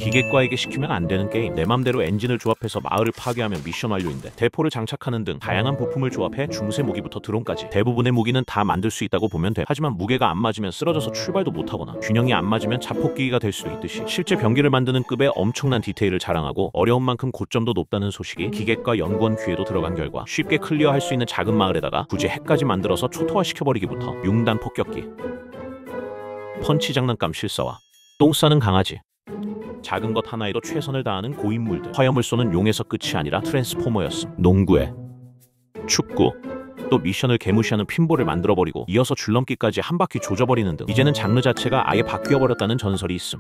기계과에게 시키면 안 되는 게임, 내 맘대로 엔진을 조합해서 마을을 파괴하면 미션 완료인데 대포를 장착하는 등 다양한 부품을 조합해 중세 무기부터 드론까지 대부분의 무기는 다 만들 수 있다고 보면 돼. 하지만 무게가 안 맞으면 쓰러져서 출발도 못하거나 균형이 안 맞으면 자폭기기가 될 수도 있듯이 실제 병기를 만드는 급의 엄청난 디테일을 자랑하고 어려운 만큼 고점도 높다는 소식이 기계과 연구원 귀에도 들어간 결과 쉽게 클리어할 수 있는 작은 마을에다가 굳이 핵까지 만들어서 초토화시켜버리기부터 융단 폭격기, 펀치 장난감 실사화, 똥 싸는 강아지, 작은 것 하나에도 최선을 다하는 고인물들, 화염을 쏘는 용에서 끝이 아니라 트랜스포머였음. 농구에 축구, 또 미션을 개무시하는 핀볼을 만들어버리고 이어서 줄넘기까지 한 바퀴 조져버리는 등 이제는 장르 자체가 아예 바뀌어버렸다는 전설이 있음.